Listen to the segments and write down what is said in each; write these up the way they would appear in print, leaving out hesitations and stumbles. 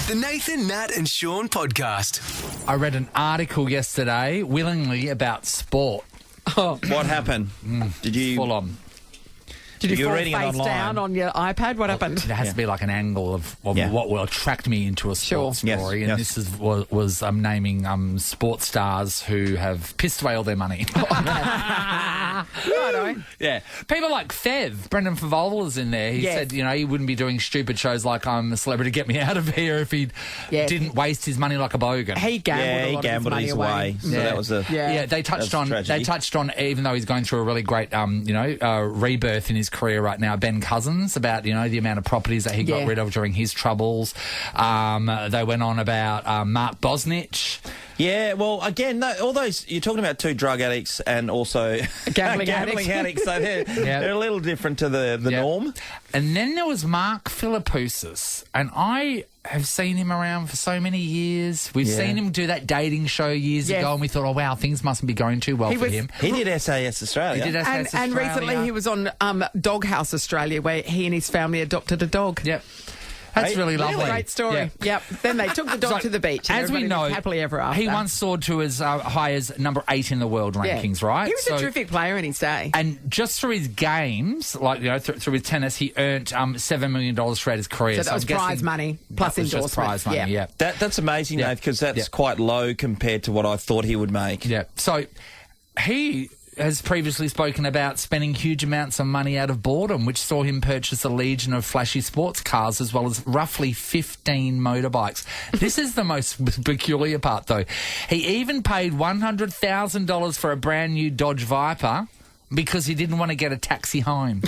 The Nathan, Nat and Shaun podcast. I read an article yesterday, willingly, about sport. What happened? Did you Full on. Did you fall reading it face online? down on your iPad? What happened? There has to be like an angle of what will attract me into a sports Sure. story. Yes, And yes. this was naming sports stars who have pissed away all their money. Righto. Yeah. People like Fev, Brendan Favola's in there. He Yes. said, he wouldn't be doing stupid shows like I'm a Celebrity, Get Me Out of Here if he Yes. didn't waste his money like a bogan. He gambled a lot gambled of his his money way. away. So Yeah. that was a Yeah. They touched That's on. tragedy. They touched on, even though he's going through a really great, rebirth in his career right now. Ben Cousins, about the amount of properties that he got Yeah. rid of during his troubles. They went on about Mark Bosnich. Yeah, well, again, all those you're talking about two drug addicts and also Gambling addicts. addicts. So they're a little different to the Yeah. norm. And then there was Mark Philippoussis, and I have seen him around for so many years. We've Yeah. seen him do that dating show years Yes. ago, and we thought, oh wow, things mustn't be going too well He for was- him. He did SAS Australia. He did And SAS recently Australia. he was on Doghouse Australia, where he and his family adopted a dog. Yep. That's Hey, really lovely. Great story. Yeah. Yep. Then they took the dog So, to the beach. And as we everybody know, lived happily ever after. he once soared to as high as number 8 in the world Yeah. rankings, right? He was a terrific player in his day. And just through his games, through his tennis, he earned $7 million throughout his career. So that was I'm guessing prize money plus that was just endorsement. prize money, yeah. That's amazing, Yeah. Nate, because that's Yeah. quite low compared to what I thought he would make. Yeah. So he has previously spoken about spending huge amounts of money out of boredom, which saw him purchase a legion of flashy sports cars as well as roughly 15 motorbikes. This is the most peculiar part, though. He even paid $100,000 for a brand new Dodge Viper because he didn't want to get a taxi home.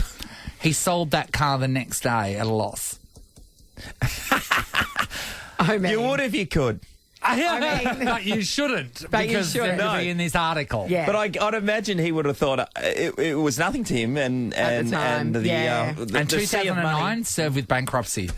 He sold that car the next day at a loss. Oh, man. You would if you could. mean- but you shouldn't, But you because shouldn't. they're No. in this article. Yeah. But I'd imagine he would have thought it was nothing to him, and At the time, the yeah. the And sea of money. 2009 served with bankruptcy.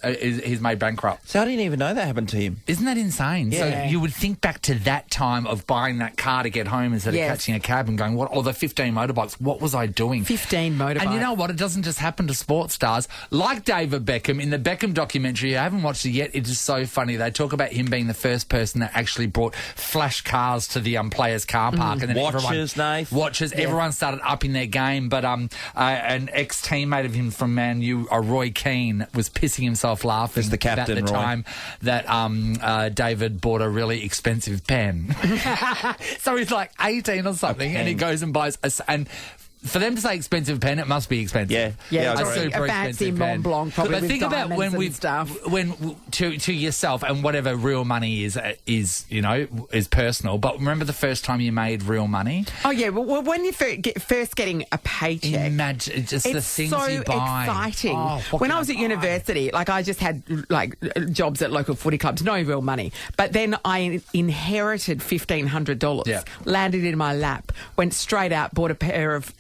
He's made bankrupt. So I didn't even know that happened to him. Isn't that insane? Yeah. So you would think back to that time of buying that car to get home instead Yes. of catching a cab and going, or the 15 motorbikes, what was I doing? 15 motorbikes. And you know what? It doesn't just happen to sports stars. Like David Beckham, in the Beckham documentary, I haven't watched it yet, it is so funny. They talk about him being the first person that actually brought flash cars to the players' car park. And then Watches, Nath. Watches. Everyone started upping their game. But an ex-teammate of him from Man U, Roy Keane, was pissing himself laughing the captain, about the Roy. time that David bought a really expensive pen. So he's like 18 or something, and he goes and buys and for them to say expensive pen, it must be expensive. Yeah. Yeah, I a agree. super fancy expensive Mont pen. Blanc, probably But with think about diamonds when and stuff. to yourself, and whatever real money is personal. But remember the first time you made real money? Oh, yeah. Well, when you first getting a paycheck, Imagine just the it's things so you buy. exciting. Oh, what when can I was at buy? university, I just had jobs at local footy clubs, no real money. But then I inherited $1,500, Yeah. landed in my lap, went straight out, bought a pair of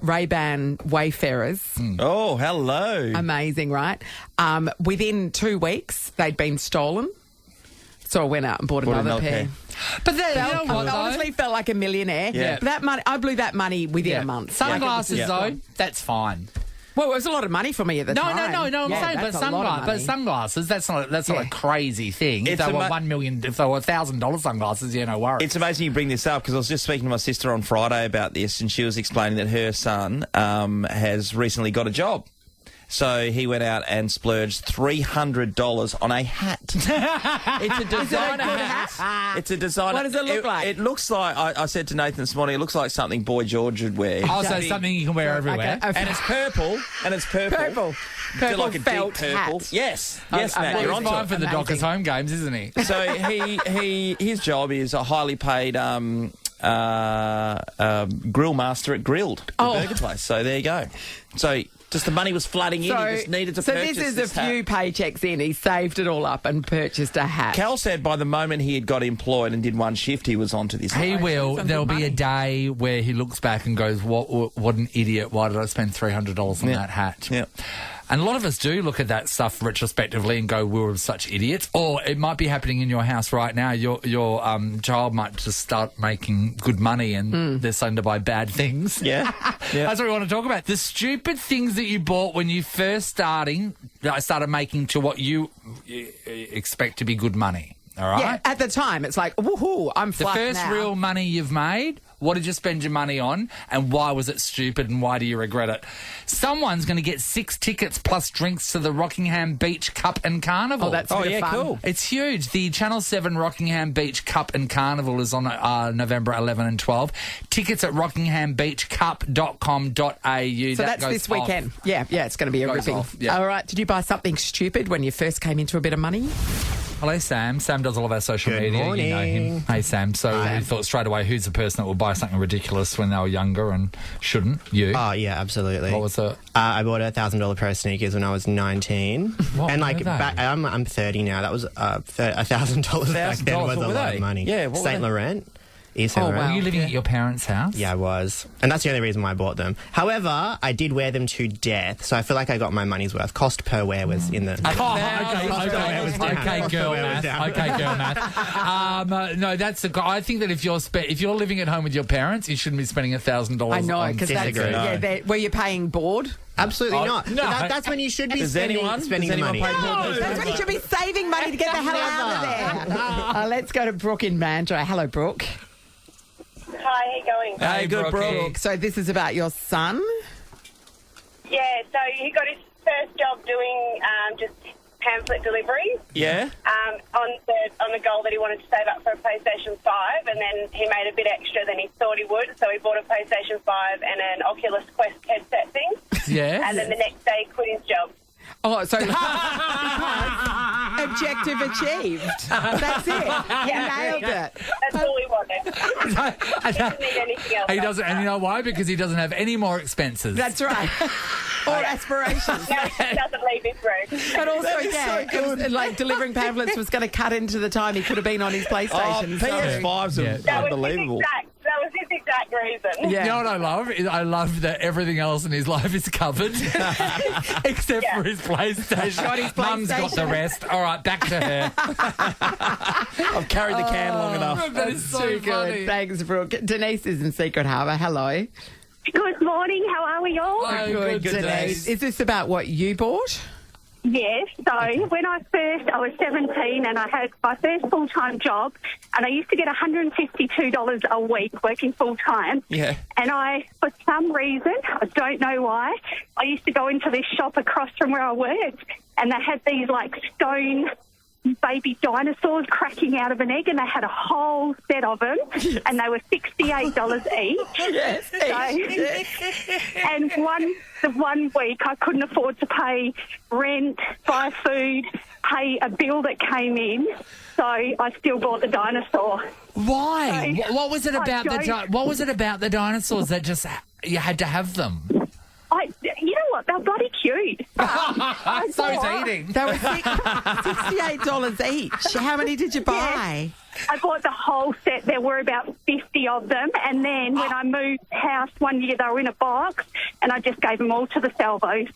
Ray-Ban Wayfarers. Oh, hello. Amazing, right? Within 2 weeks, they'd been stolen. So I went out and bought another pair. But then, I you know what, though? honestly felt like a millionaire. Yeah. But that money, I blew that money within a month. Sunglasses, Yeah. though, that's fine. Well, it was a lot of money for me at the No, time. I'm Yeah, saying, that's but a lot of money. sunglasses, that's not Yeah. a crazy thing. If It's they were ama- $1 million, if they were $1,000 sunglasses, no worries. It's amazing you bring this up because I was just speaking to my sister on Friday about this, and she was explaining that her son has recently got a job. So he went out and splurged $300 on a hat. It's a designer good hat. It's a designer. What does it look like? It looks like, I said to Nathan this morning, it looks like something Boy George would wear. Also, something you can wear everywhere. Okay. And it's purple. Purple. Purple like a deep felt purple. hat. Yes, Oh, Matt, amazing. you're He's onto fine it. for the Amazing. Dockers home games, isn't he? So his job is a highly paid grill master at Grilled, the burger place. So there you go. So just the money was flooding in. He just needed to purchase this is this a few hat. paychecks in. He saved it all up and purchased a hat. Cal said by the moment he had got employed and did one shift, he was onto this. He will. some There'll good be a money. day where he looks back and goes, "What an idiot! Why did I spend $300 on that hat?" Yeah. And a lot of us do look at that stuff retrospectively and go, we were such idiots. Or it might be happening in your house right now. Your child might just start making good money and they're starting to buy bad things. Yeah. That's what we want to talk about. The stupid things that you bought when you first started making to what you expect to be good money. All right? Yeah, at the time, it's like, woohoo, I'm The flush first now. real money you've made, what did you spend your money on and why was it stupid and why do you regret it? Someone's going to get 6 tickets plus drinks to the Rockingham Beach Cup and Carnival. Oh, that's a bit of fun. cool. It's huge. The Channel 7 Rockingham Beach Cup and Carnival is on November 11 and 12. Tickets at rockinghambeachcup.com.au. So that's this weekend. Yeah, it's going to be a Goes ripping. off, yeah. All right, did you buy something stupid when you first came into a bit of money? Hello, Sam. Sam does all of our social Good media. morning. You know him. Hey, Sam. So we thought straight away, who's the person that will buy something ridiculous when they were younger and shouldn't? You. Oh, yeah, absolutely. What was it? I bought a $1,000 pair of sneakers when I was 19. What and were like they? I'm 30 now. That was $1,000 back then $1,000, was a what were lot they? of money. Yeah, what were Saint they? Laurent. Yves Saint Were Laurent. you living at your parents' house? Yeah, I was. And that's the only reason why I bought them. However, I did wear them to death, so I feel like I got my money's worth. Cost per wear was in the... Okay, girl Where was math. down? Okay, girl math. No, that's the. I think that if you're living at home with your parents, you shouldn't be spending $1,000. I know, because that's... Disagree. were you paying board? Absolutely Oh, not. no. But that's when you should be Does spending anyone the pay money. more? That's when you should be saving money to get the hell out of there. Let's go to Brooke in Mandurah. Hello, Brooke. Hi, how you going? Hey, good, Brookie. bro. So this is about your son? Yeah, so he got his first job doing just pamphlet deliveries Yeah. on the goal that he wanted to save up for a PlayStation 5, and then he made a bit extra than he thought he would, so he bought a PlayStation 5 and an Oculus Quest headset thing, Yeah. and then the next day he quit his job. Oh, so objective achieved. That's it. You nailed it. That's all he wanted. He didn't need anything else. He doesn't, and you know why? Because he doesn't have any more expenses. That's right. Or aspirations. No, he doesn't leave his room. But also, it was like delivering pamphlets was going to cut into the time he could have been on his Oh, PlayStation. so- PS5s are Yeah. unbelievable. That was his exact reason. Yeah. You know what I love? I love that everything else in his life is covered, except for his PlayStation. Got his Mum's got the PlayStation. rest. All right, back to her. I've carried the can long enough. That is so Too funny. good. Thanks, Brooke. Denise is in Secret Harbour. Hello. Good morning. How are we all? Oh, Good, good, Denise. Is this about what you bought? Yes. So when I was 17 and I had my first full-time job, and I used to get $152 a week working full-time. Yeah. And I, for some reason, I don't know why, I used to go into this shop across from where I worked, and they had these like stone baby dinosaurs cracking out of an egg, and they had a whole set of them, and they were $68 each. Yes. And one week I couldn't afford to pay rent, buy food, pay a bill that came in, so I still bought the dinosaur. Why? So, What was it about what was it about the dinosaurs that just you had to have them? You know what? They're bloody cute. So he's eating. They were $68 each. How many did you buy? I bought the whole set. There were about 50 of them, and then when I moved house one year, they were in a box, and I just gave them all to the salvos.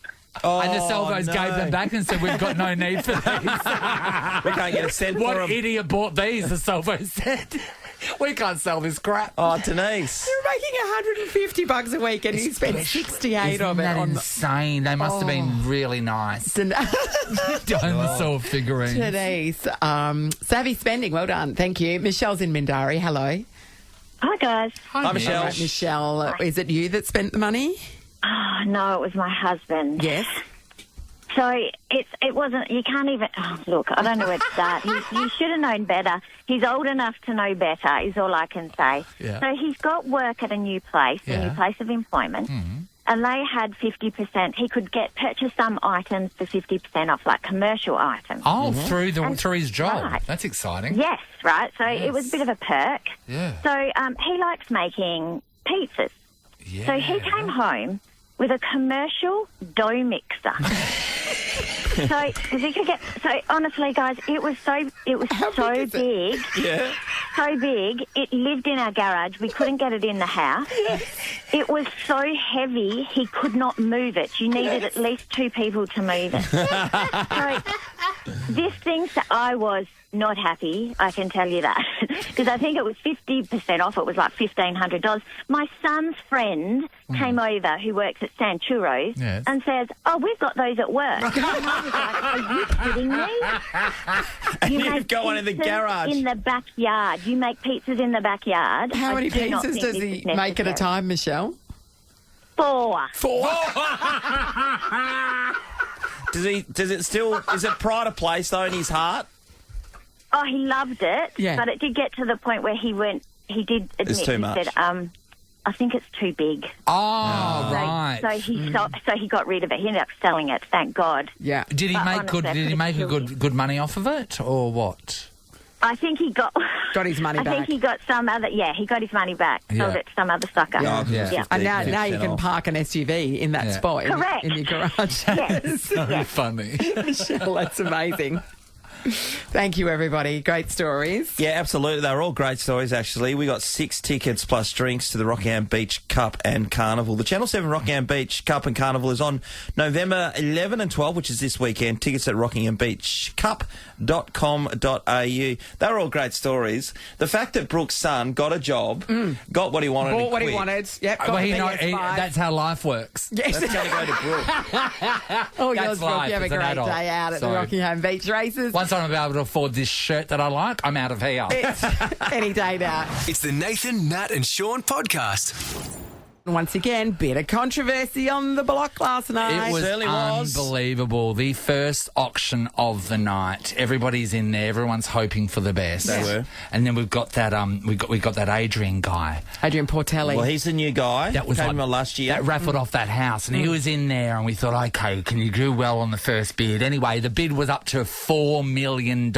Oh, And the Salvos no. gave them back and said, we've got no need for these. We can't get a cent for What them. idiot bought these, the Salvos said. We can't sell this crap. Oh, Denise. You're making $150 a week, and you spent 68 Isn't of it that on insane? They must have been really nice. the Dinosaur figurines. Denise. Savvy spending. Well done. Thank you. Michelle's in Mindarie. Hello. Hi, guys. Hi, Michelle. All right, Michelle, is it you that spent the money? Oh, no, it was my husband. Yes. So it wasn't, you can't even, look, I don't know where to start. He should have known better. He's old enough to know better is all I can say. Yeah. So he's got work at a new place, a new place of employment, and they had 50%. He could purchase some items for 50% off, like commercial items. Oh, through his job. Right. That's exciting. Yes, right. So it was a bit of a perk. Yeah. So he likes making pizzas. Yeah. So he came home with a commercial dough mixer. So, he could get. So, honestly, guys, it was so big. Yeah. So big, it lived in our garage. We couldn't get it in the house. Yes. It was so heavy, he could not move it. You needed at least 2 people to move it. So this thing, I was not happy, I can tell you that, because I think it was 50% off. It was like $1,500. My son's friend came over, who works at San Churros, and says, "Oh, we've got those at work." And I was like, "Are you kidding me?" And you've got one in the garage. In the backyard. You make pizzas in the backyard. How many pizzas does he make at a time, Michelle? 4. Is it pride of place though in his heart? Oh, he loved it, but it did get to the point where he did admit, it's too much. He said, I think it's too big. Oh, right. So he got rid of it. He ended up selling it, thank God. Yeah. Did he make good money off of it, or what? I think he got his money back. I think he got some other. Yeah, he got his money back. Sold it to some other sucker. Yeah. And now you can park an SUV in that spot Correct. in your garage. Yes. So funny. Michelle, that's amazing. Thank you, everybody. Great stories. Yeah, absolutely. They were all great stories, actually. We got 6 tickets plus drinks to the Rockingham Beach Cup and Carnival. The Channel 7 Rockingham Beach Cup and Carnival is on November 11 and 12, which is this weekend. Tickets at rockinghambeachcup.com.au. They were all great stories. The fact that Brooke's son got a job, got what he wanted, bought what he wanted. Yep, that's how life works. Yes. That's going to go to Brooke. Oh, That's yours, Brooke. life You have a as an great adult. day out at the So- Rockingham Beach races. Once I'm able to afford this shirt that I like, I'm out of here. Any day now. It's the Nathan, Nat and Shaun podcast. Once again, bit of controversy on the block last night. It was certainly was. unbelievable. The first auction of the night. Everybody's in there. Everyone's hoping for the best. They were. And then we've got that we got that Adrian guy Adrian Portelli. Well, he's the new guy. that was Came like, on last year. that raffled off that house, and he was in there, and we thought, okay, can you do well on the first bid? Anyway, the bid was up to $4 million,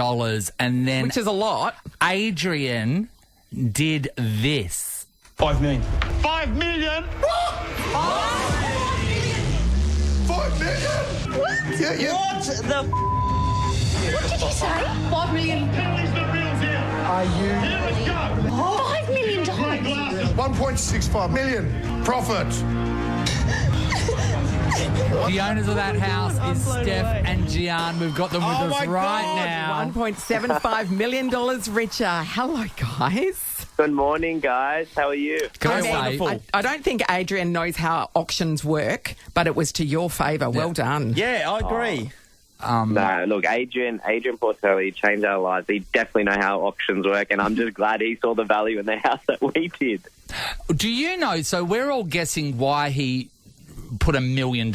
and then which is a lot. Adrian did this. 5 million. 5 million? What? 5 million? What? Yeah. What the What did you say? 5 million. Penalties the reels here. Are you? Here we go. $5 million. Grey glasses. 1.65 million profit. The owners of that house is Steph and Gian. We've got them with us right now. $1.75 million richer. Hello, guys. Good morning, guys. How are you? Can I I say, I don't think Adrian knows how auctions work, but it was to your favour. Well done. Yeah, I agree. No, look, Adrian Portelli changed our lives. He definitely know how auctions work, and I'm just glad he saw the value in the house that we did. do you know, so we're all guessing why he put $1 million,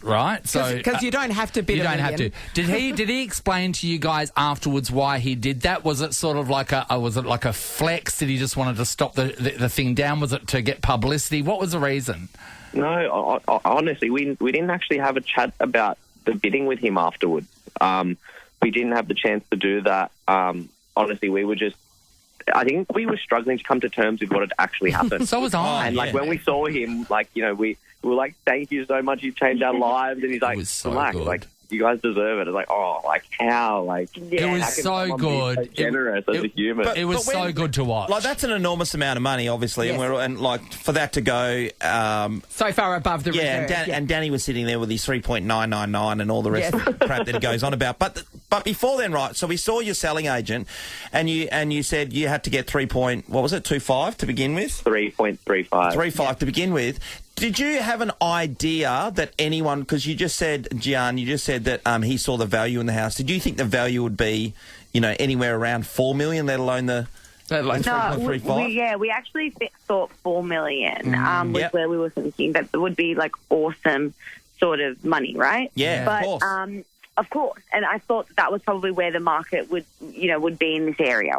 right? So Because you don't have to bid you a don't million. have to. Did he explain to you guys afterwards why he did that? Was it sort of like a flex? Did he just wanted to stop the thing down? Was it to get publicity? What was the reason? No, honestly, we didn't actually have a chat about the bidding with him afterwards. We didn't have the chance to do that. Honestly, I think we were struggling to come to terms with what had actually happened. So was I. And when we saw him, we were like, "Thank you so much. You've changed our lives." And he's like, was so "Relax, good. you guys deserve it." It's like, "Oh, how?" It was how can so someone be good. so generous as a human. It was so good to watch. Like, that's an enormous amount of money, obviously, Yes. and for that to go, So far above the reserve. and Danny was sitting there with his 3.999 and all the rest of the crap that he goes on about. But before then, right? So we saw your selling agent, and you said you had to get 25 to begin with. 3.35. 3.5 to begin with. Did you have an idea that anyone? Because you just said, Gian, that he saw the value in the house. Did you think the value would be, anywhere around $4 million, let alone the? We actually thought 4 million was where we were thinking that would be like awesome sort of money, right? Yeah, but, of course. Of course, and I thought that was probably where the market would be in this area,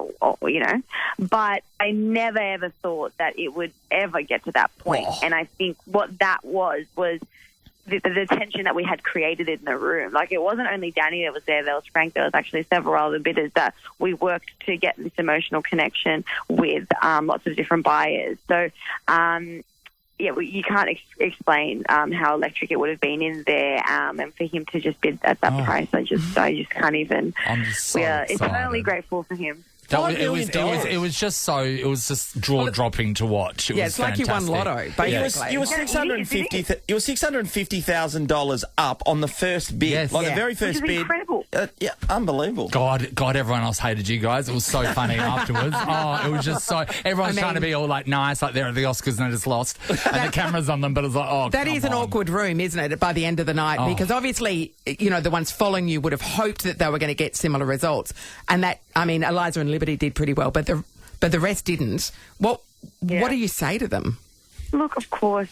But I never ever thought that it would ever get to that point. Oh. And I think what that was the tension that we had created in the room. Like, it wasn't only Danny that was there was Frank, there was actually several other bidders that we worked to get this emotional connection with lots of different buyers. So you can't explain how electric it would have been in there, and for him to just bid at that price, I just can't even. I'm just so we are excited. eternally grateful for him. It was just jaw dropping to watch. It was it's like you won lotto, basically. You were $650,000 up on the first bid, Yes. the very first bid. Incredible. Unbelievable. God, everyone else hated you guys. It was so funny afterwards. Oh, it was just so. Everyone's trying to be all like nice, like they're at the Oscars and they just lost, and the camera's on them. But it's like, oh, that is an awkward room, isn't it? By the end of the night, because obviously, the ones following you would have hoped that they were going to get similar results, and that Eliza and Liberty did pretty well, but the rest didn't. What do you say to them? Look, of course,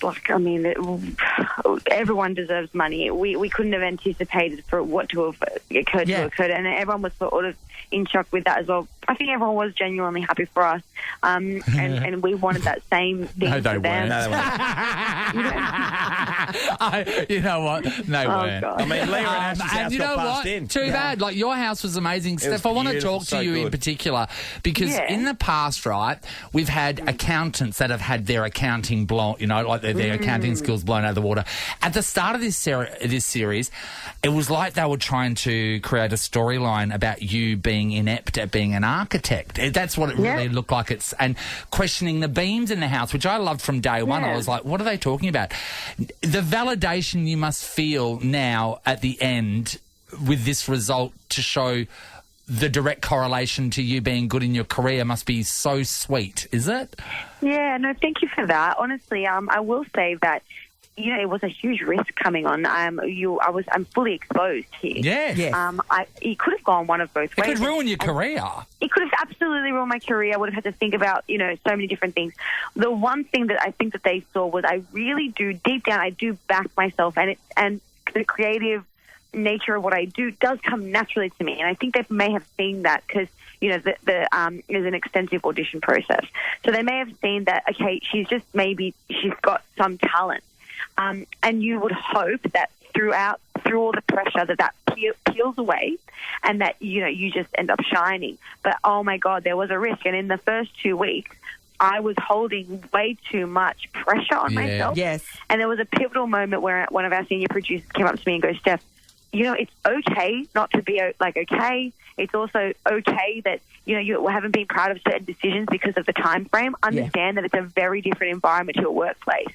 everyone deserves money. We couldn't have anticipated for what to have occurred to occur, and everyone was sort of in shock with that as well. I think everyone was genuinely happy for us, and we wanted that same thing for them. Weren't. No, they weren't. You know what? They weren't. God. I mean, Leah and Ash's house and you know got what? passed in. Too bad. Like, your house was amazing, Steph. I want to talk to so you in good. particular because in the past, right, we've had accountants that have had their accounting blown, their accounting skills blown out of the water. At the start of this series, it was like they were trying to create a storyline about you being inept at being an architect. That's what it really looked like. And questioning the beams in the house, which I loved from day one. I was like, what are they talking about? The validation you must feel now at the end with this result to show the direct correlation to you being good in your career must be so sweet, is it? Yeah, no, thank you for that. Honestly, I will say that, it was a huge risk coming on. I'm fully exposed here. Yes. It could have gone one of both ways. It could ruin your career. It could have absolutely ruined my career. I would have had to think about, so many different things. The one thing that I think that they saw was I really do, deep down, I do back myself, and the creative nature of what I do does come naturally to me. And I think they may have seen that because, there's an extensive audition process. So they may have seen that, okay, she's got some talent. And you would hope that through all the pressure that peels away and that, you just end up shining. But, oh, my God, there was a risk. And in the first 2 weeks, I was holding way too much pressure on myself. Yes. And there was a pivotal moment where one of our senior producers came up to me and goes, Steph, it's okay not to be, okay. It's also okay that, you haven't been proud of certain decisions because of the time frame. Understand that it's a very different environment to a workplace.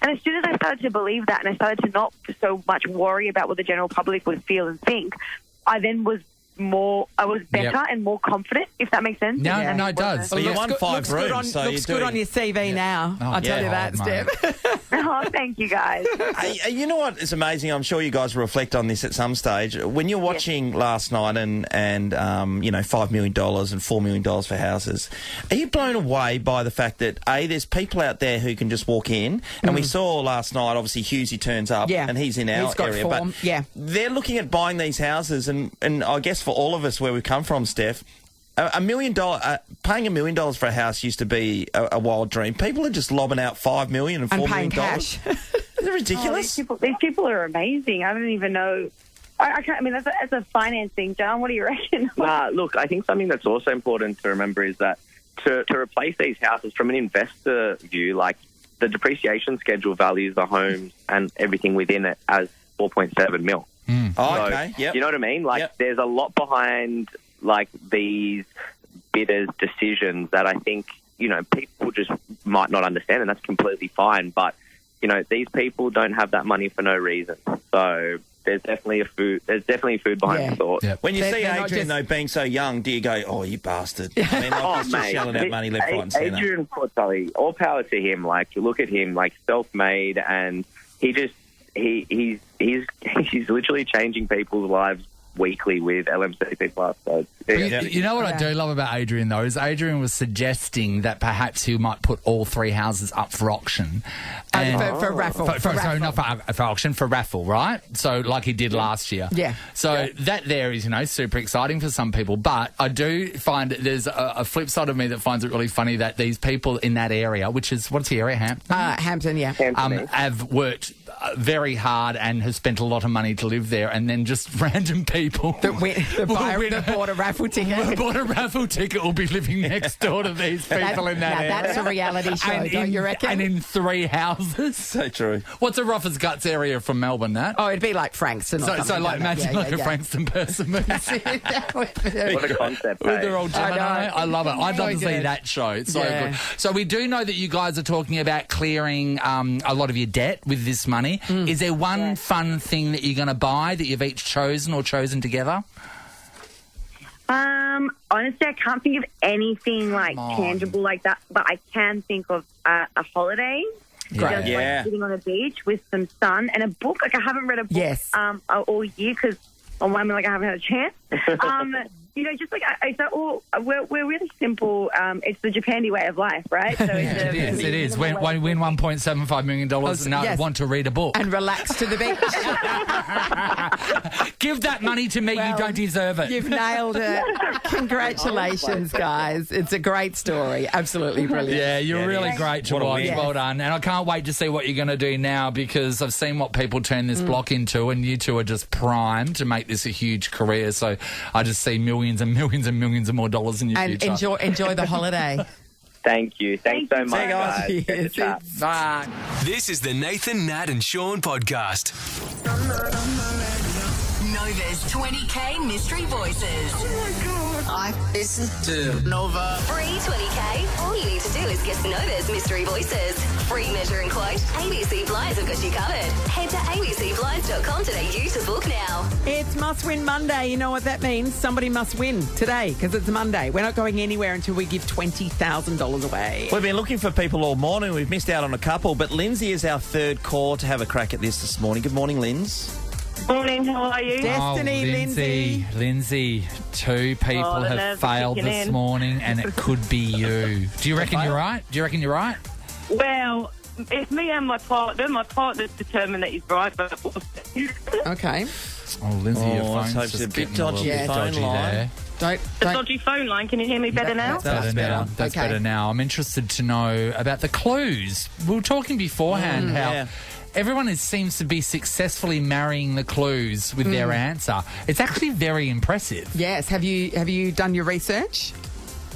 And as soon as I started to believe that and I started to not so much worry about what the general public would feel and think, I then was better and more confident, if that makes sense. No, it does. Well, you won 5 rooms, so looks good on your CV now. I'll tell you that, Steph. Oh, thank you, guys. Hey, you know what is amazing? I'm sure you guys will reflect on this at some stage. When you're watching last night and $5 million and $4 million for houses, are you blown away by the fact that, A, there's people out there who can just walk in, and we saw last night, obviously, Hughesy turns up, and he's in our area. Form. But they're looking at buying these houses, and I guess for all of us where we've come from, Steph, $1 million, paying $1 million for a house used to be a wild dream. People are just lobbing out $5 million and $4 million. Cash. They're ridiculous. These people are amazing. I don't even know. I can't. I mean, that's a finance thing, John. What do you reckon? Look, I think something that's also important to remember is that to replace these houses from an investor view, like the depreciation schedule values the homes and everything within it as 4.7 mil. Okay. Yep. You know what I mean? Like, there's a lot behind these bidders' decisions that I think people just might not understand, and that's completely fine. But these people don't have that money for no reason. So there's definitely food behind the thought. Yep. When you see Adrian though being so young, do you go, "Oh, you bastard"? I mean, he's just shelling out money left, right, and centre. Adrian Portelli, all power to him. Like, look at him, self-made, and he's literally changing people's lives weekly with LMCP Plus. So, you know what I do love about Adrian, though, is Adrian was suggesting that perhaps he might put all 3 houses up for auction. For raffle. Sorry, not for auction, for raffle, right? So like he did last year. Yeah. So that there is, super exciting for some people. But I do find that there's a flip side of me that finds it really funny that these people in that area, which is, what's the area, Hampton? Hampton, yeah. Have worked very hard and has spent a lot of money to live there, and then just random people that bought a raffle ticket. Bought a raffle ticket will be living next door to these people in that area. That's a reality show, don't you reckon? And in 3 houses. So true. What's a Rough as Guts area from Melbourne, Nat? Oh, it'd be like Frankston or something. So like, imagine a Frankston person moves in. What a concept, With hey? their old Gemini. I love it. I'd love to see that show. It's so good. So we do know that you guys are talking about clearing a lot of your debt with this money. Is there one fun thing that you're going to buy that you've each chosen or chosen together? Honestly, I can't think of anything like tangible like that, but I can think of a holiday. Great. Just like sitting on a beach with some sun and a book. Like I haven't read a book all year because I haven't had a chance. Just like we're really simple. It's the Japandi way of life, right? So it is. Win $1.75 million and want to read a book. And relax to the beach. Give that money to me. You don't deserve it. You've nailed it. Congratulations, guys. It's a great story. Absolutely brilliant. Yeah, you're really great to watch. Well done. And I can't wait to see what you're going to do now, because I've seen what people turn this block into, and you two are just primed to make this a huge career. So I just see millions and millions and millions of more dollars in your future. And enjoy the holiday. Thank you. Thanks so much, guys. Good to chat. Bye. This is the Nathan, Nat and Shaun podcast. Nova's 20K Mystery Voices. Oh my God. I listen to Nova. Free 20K. All you need to do is guess Nova's Mystery Voices. Free measure and quote. ABC Blinds have got you covered. Head to abcblinds.com.au to book now. It's Must Win Monday. You know what that means? Somebody must win today because it's Monday. We're not going anywhere until we give $20,000 away. We've been looking for people all morning. We've missed out on a couple, but Lindsay is our third call to have a crack at this morning. Good morning, Linz. Morning, how are you? Destiny, Lindsay, 2 people have failed this morning, and it could be you. Do you reckon you're right? Well, it's me and my partner. My partner's determined that he's right, but... Okay. Oh, Lindsay, your phone's hope just it's a bit getting a little bit dodgy there. The dodgy phone line. Can you hear me better now? That's better now. I'm interested to know about the clues. We were talking beforehand how everyone seems to be successfully marrying the clues with their answer. It's actually very impressive. Yes. Have you done your research?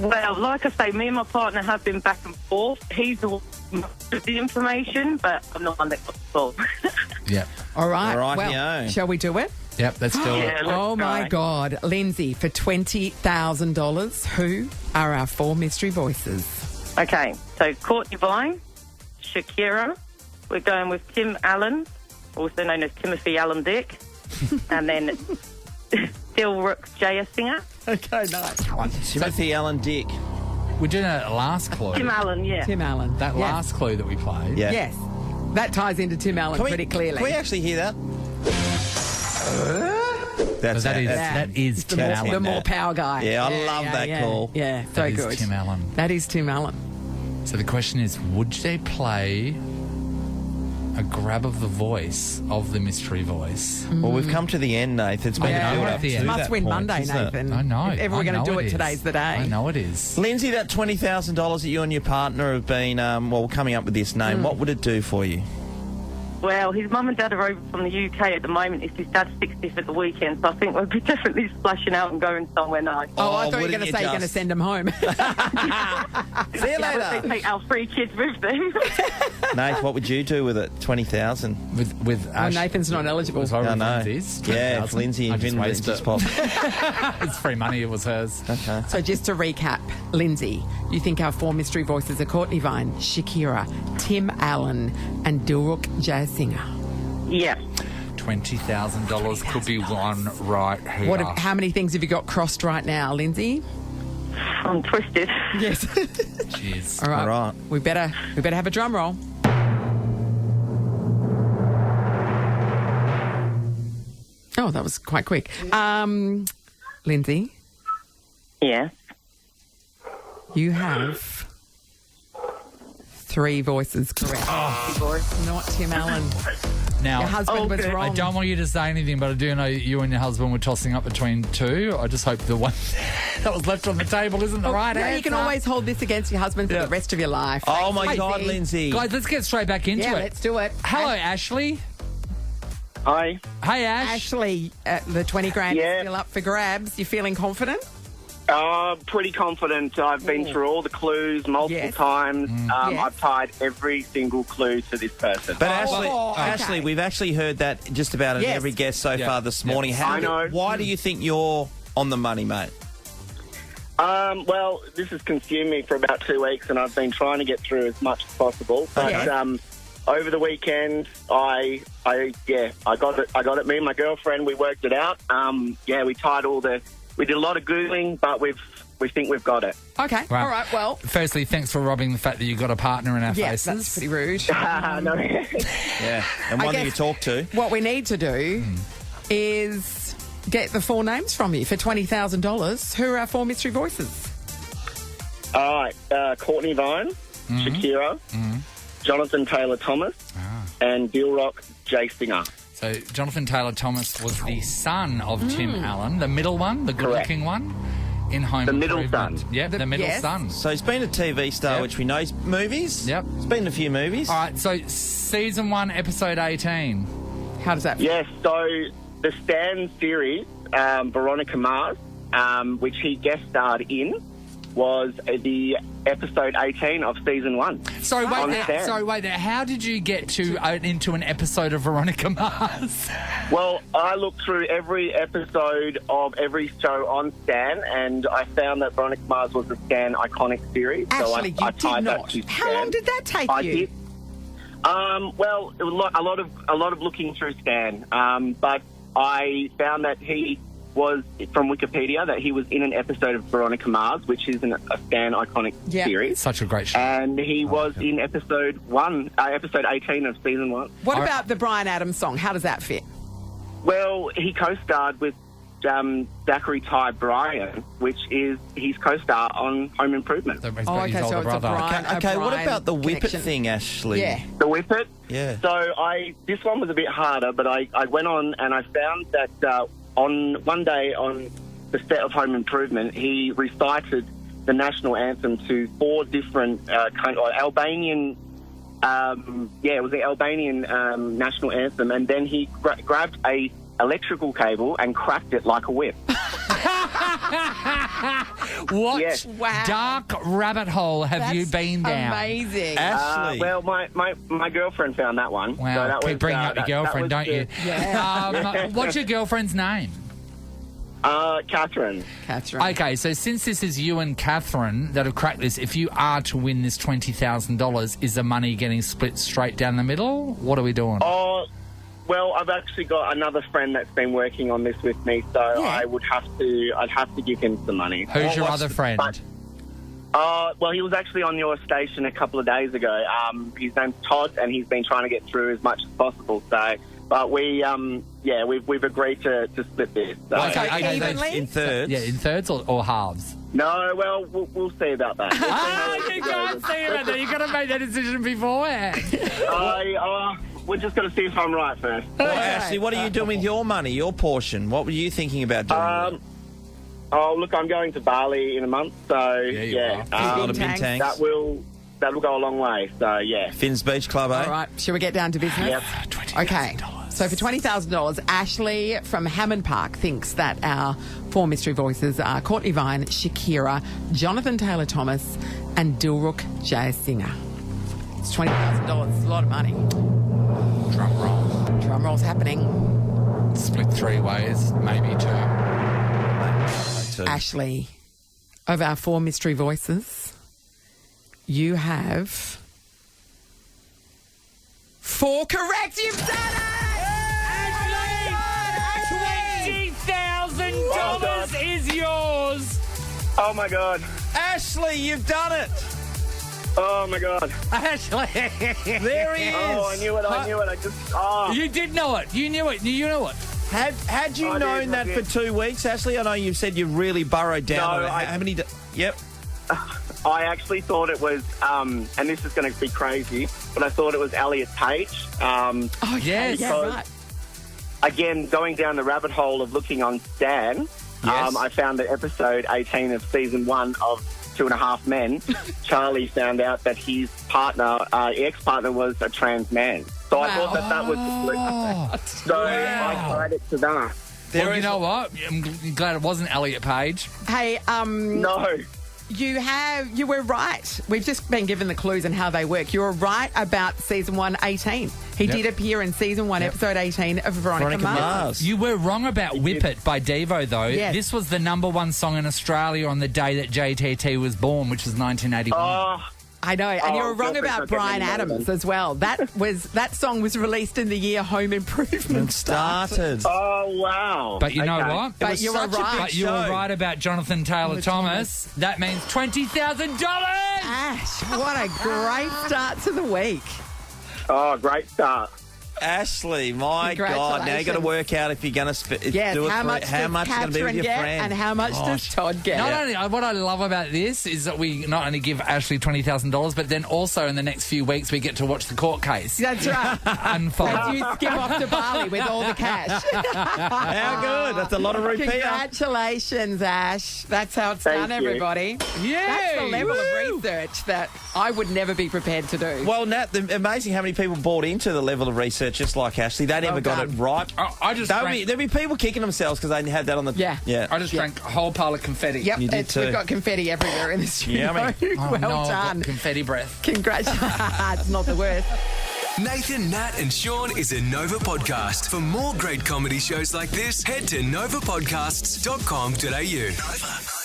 Well, like I say, me and my partner have been back and forth. He's the one with the information, but I'm not one that got the ball. Yeah. All right. Rightio. Shall we do it? Yep, let's do it. Oh, my God. Lindsay, for $20,000, who are our 4 mystery voices? Okay, so Courtney Vine, Shakira. We're going with Tim Allen, also known as Timothy Allen Dick, and then Dilruk Jayasinghe. Okay, nice. Timothy Allen Dick. We're doing that last clue. Tim Allen, yeah. Tim Allen. That last clue that we played. Yeah. Yes. That ties into Tim Allen pretty clearly. Can we actually hear that? That is Tim Allen. The more power guy. Yeah, I love that call. Yeah, so That good. is Tim Allen. That is Tim Allen. So the question is, would they play a grab of the voice of the mystery voice? Well, we've come to the end, Nathan. It's been a build-up to Must that win point, Monday, isn't it? Nathan. I know. If ever we're going to do it, today's the day. I know it is. Lindsay, that $20,000 that you and your partner have been, coming up with this name, what would it do for you? Well, his mum and dad are over from the UK at the moment. It's his dad's 60th at the weekend, so I think we'll be definitely splashing out and going somewhere nice. Oh, I thought you were going to say you're going to send them home. See you later. They take our 3 kids with them. Nate, what would you do with it? 20,000 with Ash. Well, Nathan's not eligible. I know. Yeah, if Lindsay I just invented wasted Lindsay's it. pop. It's free money. It was hers. Okay. So just to recap, Lindsay, you think our 4 mystery voices are Courtney Vine, Shakira, Tim Allen, and Dilruk Jayasinghe. Yeah. $20,000 could be one right here. How many things have you got crossed right now, Lindsay? I'm twisted. Yes. Cheers. All right. All right. We better have a drum roll. Oh, that was quite quick. Lindsay? Yeah. You have 3 voices correct. Oh, Not Tim Allen. Now, Your husband was wrong. I don't want you to say anything, but I do know you and your husband were tossing up between two. I just hope the one that was left on the table isn't the right answer. You can always hold this against your husband for the rest of your life. Oh, my Thanks, God, Lindsay. Lindsay. Guys, let's get straight back into it. Let's do it. Hello, Ashley. Hi. Hey, Ash. Ashley, the 20 grand is still up for grabs. You feeling confident? Pretty confident. I've been through all the clues multiple times. I've tied every single clue to this person. But Ashley, we've actually heard that just about in every guest so far this morning. I know. Why do you think you're on the money, mate? Well, this has consumed me for about 2 weeks, and I've been trying to get through as much as possible. But over the weekend, I got it. Me and my girlfriend, we worked it out. We tied all the. We did a lot of Googling, but we think we've got it. Okay. Right. All right. Well, Firstly, thanks for robbing the fact that you got a partner in our faces. that's pretty rude. No. Yeah, and one that you talk to. What we need to do is get the 4 names from you for $20,000. Who are our 4 mystery voices? All right. Courtney Vine, Shakira, Jonathan Taylor Thomas, and Dilrock J Singer. So Jonathan Taylor Thomas was the son of Tim Allen, the middle one, the good-looking one, in Home The middle Improvement. son. Yep, the middle son. So he's been a TV star, which we know. Movies? Yep. He's been in a few movies. All right, so Season 1, Episode 18. How does that feel? Yes, so the Stan series, Veronica Mars, which he guest starred in, was the episode 18 of season 1. Sorry, wait there. How did you get into an episode of Veronica Mars? Well, I looked through every episode of every show on Stan, and I found that Veronica Mars was the Stan iconic series. Actually, so I you tied did that not. to How Stan. long did that take I you? did. Well, it was a lot of looking through Stan, but I found that he was, from Wikipedia, that he was in an episode of Veronica Mars, which is a Stan iconic series. Such a great show. And he was in episode 18 of season 1. What about the Bryan Adams song? How does that fit? Well, he co-starred with Zachary Ty Bryan, which is his co-star on Home Improvement. so it's a Bryan. Okay, what Bryan about the Whippet connection. thing, Ashley? Yeah. The Whippet? Yeah. So this one was a bit harder, but I went on and I found that on one day on the set of Home Improvement, he recited the national anthem to 4 different Albanian. It was the Albanian national anthem, and then he grabbed a electrical cable and cracked it like a whip. What dark rabbit hole have you been down? Amazing. Ashley. Well, my girlfriend found that one. Wow, So that keep was, bringing up your girlfriend, don't you? Yeah. What's your girlfriend's name? Catherine. Okay, so since this is you and Catherine that have cracked this, if you are to win this $20,000, is the money getting split straight down the middle? What are we doing? Oh, well, I've actually got another friend that's been working on this with me, so I'd have to give him some money. Who's your other friend? Well, he was actually on your station a couple of days ago. His name's Todd, and he's been trying to get through as much as possible. So, but we've agreed to split this. So. Okay, evenly? In thirds? Yeah, in thirds or halves? No, well, we'll see about that. You can't see about that. You've got to make that decision beforehand. We're just going to see if I'm right first. Well, Ashley, what are you doing with your money, your portion? What were you thinking about doing? Oh, look, I'm going to Bali in a month, so a lot of bin tanks. That'll go a long way. So yeah, Finn's Beach Club, eh? All right, shall we get down to business? Yep. Okay. So for $20,000, Ashley from Hammond Park thinks that our 4 mystery voices are Courtney Vine, Shakira, Jonathan Taylor Thomas, and Dilrook J Singer. It's $20,000. It's a lot of money. Drum roll. Drum roll's happening. Split 3 ways, maybe 2. Ashley, of our 4 mystery voices, you have 4 correct. You've done it! $20,000 is yours. Oh my God, Ashley, you've done it! oh my God, Ashley, There he is! oh I knew it. You did know it. You knew it. You knew it. Had you I known did, that I for did. 2 weeks, Ashley? I know you've said you've really burrowed down No, on it. How many... Yep. I actually thought it was, and this is going to be crazy, but I thought it was Elliot Page. Yes. Yeah, right. Again, going down the rabbit hole of looking on Stan, Yes. I found that episode 18 of season 1 of 2.5 Men, Charlie found out that his partner, ex-partner, was a trans man. So I thought that was so I tied it to that. Well, you know what? I'm glad it wasn't Elliot Page. Hey, No. you were right. We've just been given the clues and how they work. You were right about season 1, 18. He did appear in season 1, episode 18 of Veronica Mars. You were wrong about Whip It by Devo, though. Yes. This was the number 1 song in Australia on the day that JTT was born, which was 1981. I know, and you were wrong girlfriend's about not getting Bryan any Adams money. as well. That song was released in the year Home Improvement started. Oh, wow. But you know Okay. what? But you were right. But you were right about Jonathan Taylor Thomas. That means $20,000. Ash, what a great start to the week. Oh, great start. Ashley, my God. Now you got to work out if you're going to Yes, do it. how much how does much is going to be with Catherine your get friend? and how much does Todd get? Not only what I love about this is that we not only give Ashley $20,000, but then also in the next few weeks we get to watch the court case That's right. unfold. As you skip off to Bali with all the cash. How good? That's a lot of rupiah. Congratulations, Ash. That's how it's Thank done, you. everybody. Yay! That's the level Woo! of research that I would never be prepared to do. Well, Nat, amazing how many people bought into the level of research just like Ashley. They never Well got it done. right. I just There'll be people kicking themselves because they had that on the... Yeah. I just drank a whole pile of confetti. Yep, You did too. we've got confetti everywhere in the studio. Yummy. Oh, Well no, I've got done. confetti breath. Congratulations. It's not the worst. Nathan, Nat, and Sean is a Nova podcast. For more great comedy shows like this, head to novapodcasts.com.au. Nova.